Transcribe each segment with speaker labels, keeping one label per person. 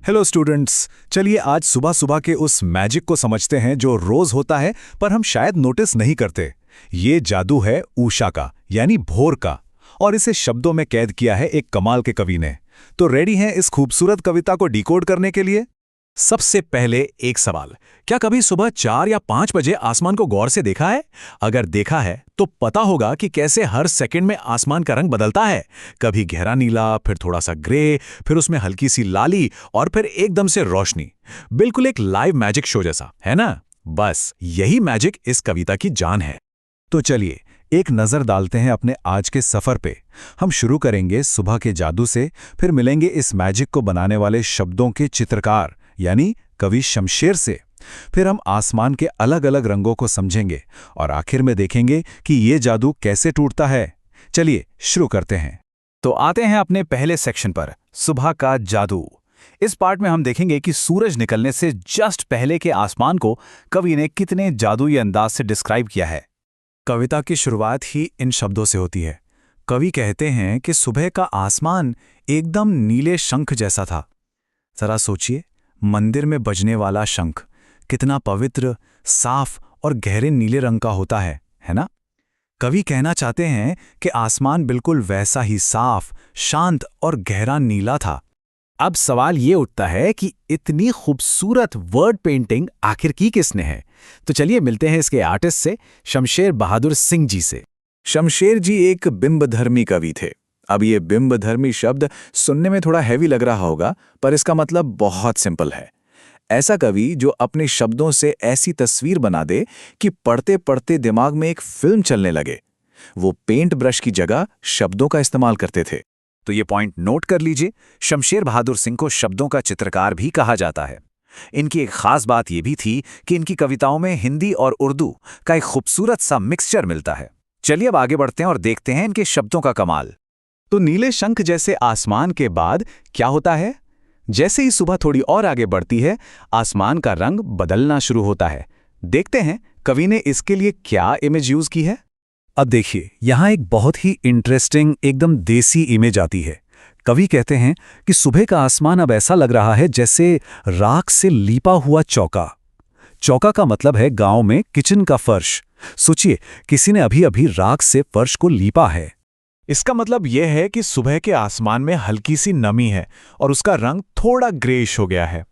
Speaker 1: Hello students, चलिए आज सुबह सुबह के उस मैजिक को समझते हैं जो रोज होता है पर हम शायद नोटिस नहीं करते। ये जादू है ऊषा का, यानी भोर का, और इसे शब्दों में कैद किया है एक कमाल के कवि ने। तो रेडी हैं इस खूबसूरत कविता को डिकोड करने के लिए? सबसे पहले एक सवाल, क्या कभी सुबह 4 या 5 बजे आसमान को गौर से देखा है? अगर देखा है तो पता होगा कि कैसे हर सेकंड में आसमान का रंग बदलता है। कभी गहरा नीला, फिर थोड़ा सा ग्रे, फिर उसमें हल्की सी लाली और फिर एकदम से रोशनी। बिल्कुल एक लाइव मैजिक शो जैसा, है ना? बस यही मैजिक इस कविता की जान है। तो चलिए एक नजर डालते हैं अपने आज के सफर पे। हम शुरू करेंगे सुबह के जादू से, फिर मिलेंगे इस मैजिक को बनाने वाले शब्दों के चित्रकार यानी कवि शमशेर से। फिर हम आसमान के अलग अलग रंगों को समझेंगे और आखिर में देखेंगे कि ये जादू कैसे टूटता है। चलिए शुरू करते हैं। तो आते हैं अपने पहले सेक्शन पर, सुबह का जादू। इस पार्ट में हम देखेंगे कि सूरज निकलने से जस्ट पहले के आसमान को कवि ने कितने जादुई अंदाज से डिस्क्राइब किया है। कविता की शुरुआत ही इन शब्दों से होती है। कवि कहते हैं कि सुबह का आसमान एकदम नीले शंख जैसा था। जरा सोचिए, मंदिर में बजने वाला शंख कितना पवित्र, साफ और गहरे नीले रंग का होता है ना? कवि कहना चाहते हैं कि आसमान बिल्कुल वैसा ही साफ, शांत और गहरा नीला था। अब सवाल ये उठता है कि इतनी खूबसूरत वर्ड पेंटिंग आखिर की किसने है? तो चलिए मिलते हैं इसके आर्टिस्ट से, शमशेर बहादुर सिंह जी से। शमशेर जी एक बिंबधर्मी कवि थे। अब ये बिंबधर्मी शब्द सुनने में थोड़ा हैवी लग रहा होगा, पर इसका मतलब बहुत सिंपल है। ऐसा कवि जो अपने शब्दों से ऐसी तस्वीर बना दे कि पढ़ते पढ़ते दिमाग में एक फिल्म चलने लगे। वो पेंट ब्रश की जगह शब्दों का इस्तेमाल करते थे। तो ये पॉइंट नोट कर लीजिए, शमशेर बहादुर सिंह को शब्दों का चित्रकार भी कहा जाता है। इनकी एक खास बात ये भी थी कि इनकी कविताओं में हिंदी और उर्दू का एक खूबसूरत सा मिक्सचर मिलता है। चलिए अब आगे बढ़ते हैं और देखते हैं इनके शब्दों का कमाल। तो नीले शंख जैसे आसमान के बाद क्या होता है? जैसे ही सुबह थोड़ी और आगे बढ़ती है, आसमान का रंग बदलना शुरू होता है। देखते हैं कवि ने इसके लिए क्या इमेज यूज की है। अब देखिए, यहां एक बहुत ही इंटरेस्टिंग, एकदम देसी इमेज आती है। कवि कहते हैं कि सुबह का आसमान अब ऐसा लग रहा है जैसे राख से लीपा हुआ चौका। चौका का मतलब है गांव में किचन का फर्श। सोचिए, किसी ने अभी अभी राख से फर्श को लीपा है। इसका मतलब यह है कि सुबह के आसमान में हल्की सी नमी है और उसका रंग थोड़ा ग्रेइश हो गया है,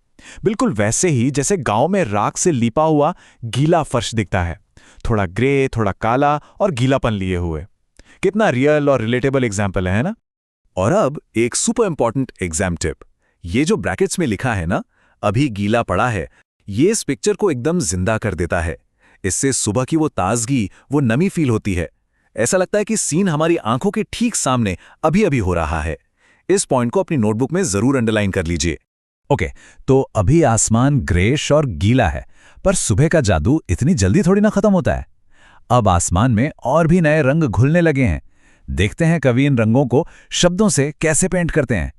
Speaker 1: बिल्कुल वैसे ही जैसे गांव में राख से लिपा हुआ गीला फर्श दिखता है, थोड़ा ग्रे, थोड़ा काला और गीलापन लिए हुए। कितना रियल और रिलेटेबल एग्जाम्पल है ना? और अब एक सुपर इंपॉर्टेंट एग्जाम टिप। ये जो ब्रैकेट्स में लिखा है ना, अभी गीला पड़ा है, ये इस पिक्चर को एकदम जिंदा कर देता है। इससे सुबह की वो ताजगी, वो नमी फील होती है। ऐसा लगता है कि सीन हमारी आंखों के ठीक सामने अभी अभी हो रहा है। इस पॉइंट को अपनी नोटबुक में जरूर अंडरलाइन कर लीजिए। ओके, तो अभी आसमान ग्रेश और गीला है, पर सुबह का जादू इतनी जल्दी थोड़ी ना खत्म होता है। अब आसमान में और भी नए रंग घुलने लगे हैं। देखते हैं कवि इन रंगों को शब्दों से कैसे पेंट करते हैं।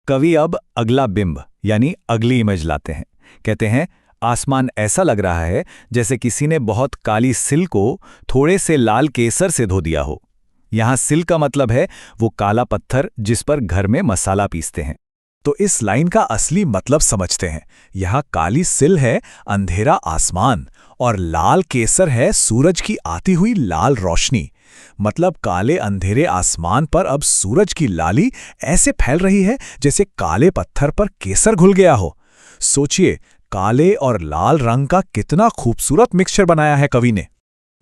Speaker 1: कवि अब अगला बिंब यानी अगली इमेज लाते हैं। कहते हैं, आसमान ऐसा लग रहा है जैसे किसी ने बहुत काली सिल को थोड़े से लाल केसर से धो दिया हो। यहां सिल का मतलब है वो काला पत्थर जिस पर घर में मसाला पीसते हैं। तो इस लाइन का असली मतलब समझते हैं। यहां काली सिल है अंधेरा आसमान और लाल केसर है सूरज की आती हुई लाल रोशनी। मतलब काले अंधेरे आसमान पर अब सूरज की लाली ऐसे फैल रही है जैसे काले पत्थर पर केसर घुल गया हो। सोचिए, काले और लाल रंग का कितना खूबसूरत मिक्सचर बनाया है कवि ने।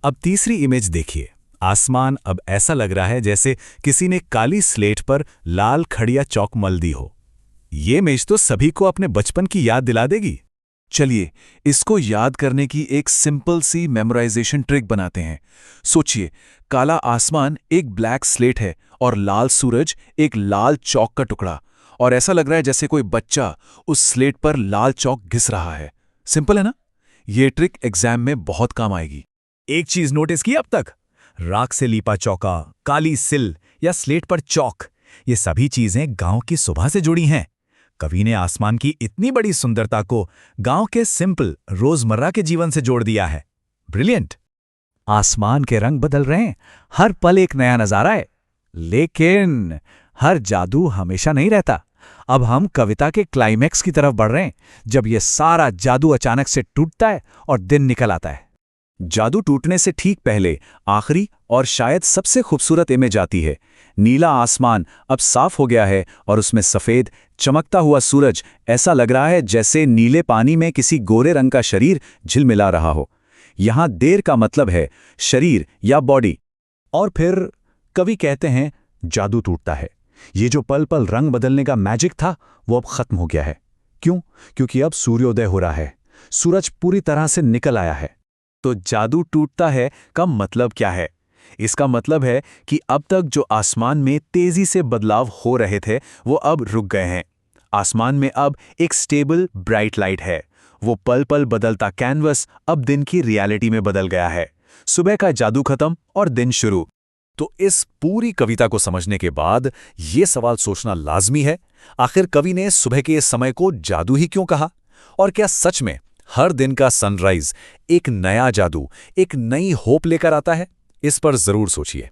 Speaker 1: अब तीसरी इमेज देखिए। आसमान अब ऐसा लग रहा है जैसे किसी ने काली स्लेट पर लाल खड़िया चौक मल दी हो। ये इमेज तो सभी को अपने बचपन की याद दिला देगी। चलिए इसको याद करने की एक सिंपल सी मेमोराइजेशन ट्रिक बनाते हैं। सोचिए, काला आसमान एक ब्लैक स्लेट है और लाल सूरज एक लाल चौक का टुकड़ा, और ऐसा लग रहा है जैसे कोई बच्चा उस स्लेट पर लाल चौक घिस रहा है। सिंपल है ना? ये ट्रिक एग्जाम में बहुत काम आएगी। एक चीज नोटिस की अब तक? राख से लीपा चौका, काली सिल या स्लेट पर चौक, ये सभी चीजें गांव की सुबह से जुड़ी हैं। कवि ने आसमान की इतनी बड़ी सुंदरता को गांव के सिंपल रोजमर्रा के जीवन से जोड़ दिया है। ब्रिलियंट। आसमान के रंग बदल रहे हैं, हर पल एक नया नजारा है। लेकिन हर जादू हमेशा नहीं रहता।
Speaker 2: अब हम कविता के क्लाइमैक्स की तरफ बढ़ रहे हैं, जब ये सारा जादू अचानक से टूटता है और दिन निकल आता है।
Speaker 1: जादू टूटने से ठीक पहले आखिरी और शायद सबसे खूबसूरत इमेज आती है। नीला आसमान अब साफ हो गया है और उसमें सफेद चमकता हुआ सूरज। ऐसा लग रहा है जैसे नीले पानी में किसी गोरे रंग का शरीर झिलमिला रहा हो। यहां देर का मतलब है शरीर या बॉडी। और फिर कवि कहते हैं जादू टूटता है। ये जो पल पल रंग बदलने का मैजिक था वो अब खत्म हो गया है। क्यों? क्योंकि अब सूर्योदय हो रहा है, सूरज पूरी तरह से निकल आया है। तो जादू टूटता है का मतलब क्या है? इसका मतलब है कि अब तक जो आसमान में तेजी से बदलाव हो रहे थे वो अब रुक गए हैं। आसमान में अब एक स्टेबल ब्राइट लाइट है। वो पल पल बदलता कैनवस अब दिन की रियलिटी में बदल गया है। सुबह का जादू खत्म और दिन शुरू। तो इस पूरी कविता को समझने के बाद ये सवाल सोचना लाजमी है, आखिर कवि ने सुबह के इस समय को जादू ही क्यों कहा? और क्या सच में हर दिन का सनराइज एक नया जादू, एक नई होप लेकर आता है? इस पर जरूर सोचिए।